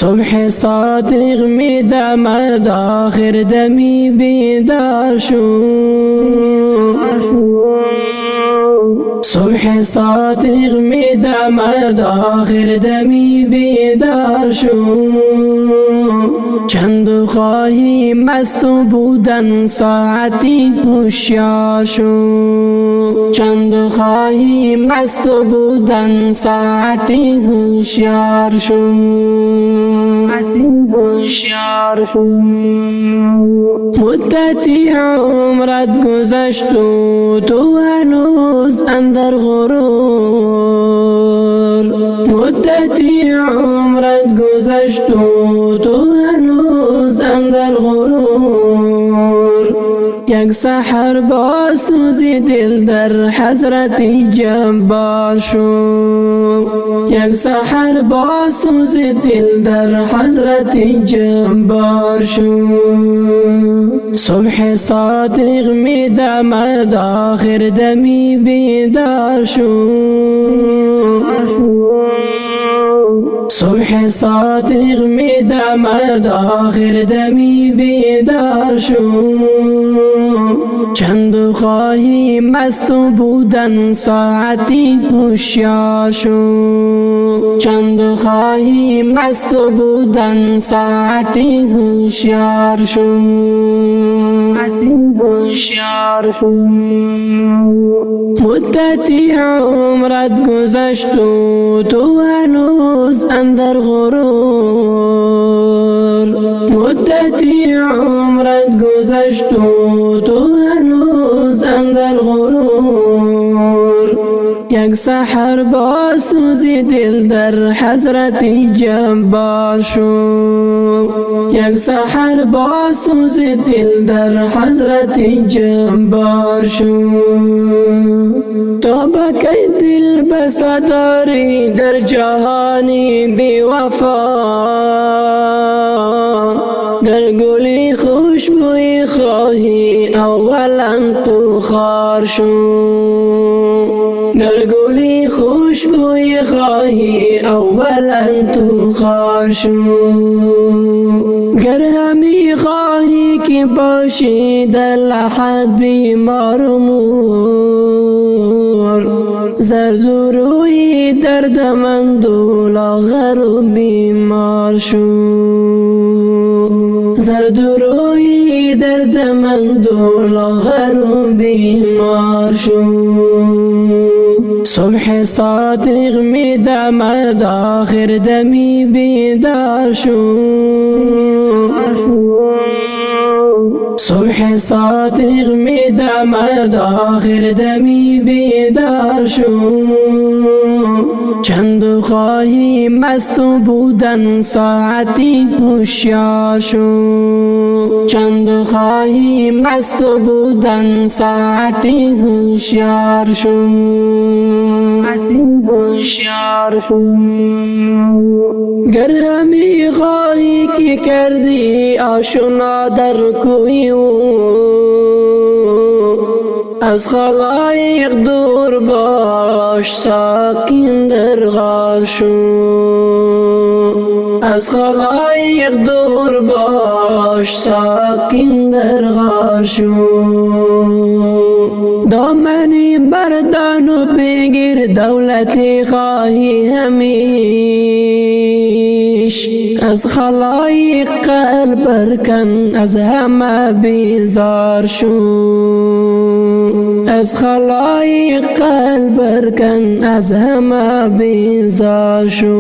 صبح صادق می دمد آخر دمی بیدار شو صبح صادق می دمد آخر دمی بیدار شو چند خواهی مست بودن ساعتی هوشیار شو چند خواهی مست بودن ساعتی هوشیار شو مدتی عمرت گذشت و تو هنوز اندر غرور مدتی عمرت گذشت و تو هنوز اندر غرور یک سحر با سوزی دل در حضرت جبار شو یک سحر با سوزی دل در حضرت جبار شو صبح صادق می دمد آخر دمی بیدار شو صبح صادق می دمد آخر دمی بیدار شو چند خواهی مست بودن ساعتی هوشیار شو چند خواهی مست بودن ساعتی هوشیار شو مدتی عمرت گذشت و تو هنوز اندر غرور مدتی عمرت گذشت و تو هنوز اندر غرور یک سحر با سوزی دل در حضرت جبار شو یک سحر با سوزی دل در حضرت جبار شو تو بکی دل بسته داری در جهانی بی وفا در گلی خوشبوی خواهی اولا تو خار شو در گلی خوشبوی خواهی اولا تو خار شو گر همی خواهی که باشی در لحد بیمار و مور زرد و روی دردمند و لاغر و بیمار شو زرد و روی دردمند و لاغر و بیمار شو صبح صادق می دمد آخر دمی بیدار شو صبح صادق می دمد آخر دمی بیدار شو چند خواهی مست بودن ساعتی هوشیار شو چند خواهی مست بودن ساعتی هوشیار شو گر همی خواهی که کردی آشنا در کوی از خلایق دور باش ساکن در غار شو از خلایق دور باش ساکن در غار شو دامنی بردان و بگیر دولتی خواهی همیش از خلایق قلب برکن از همه بیزار شو از خلایق قلب برکن از همه بیزار شو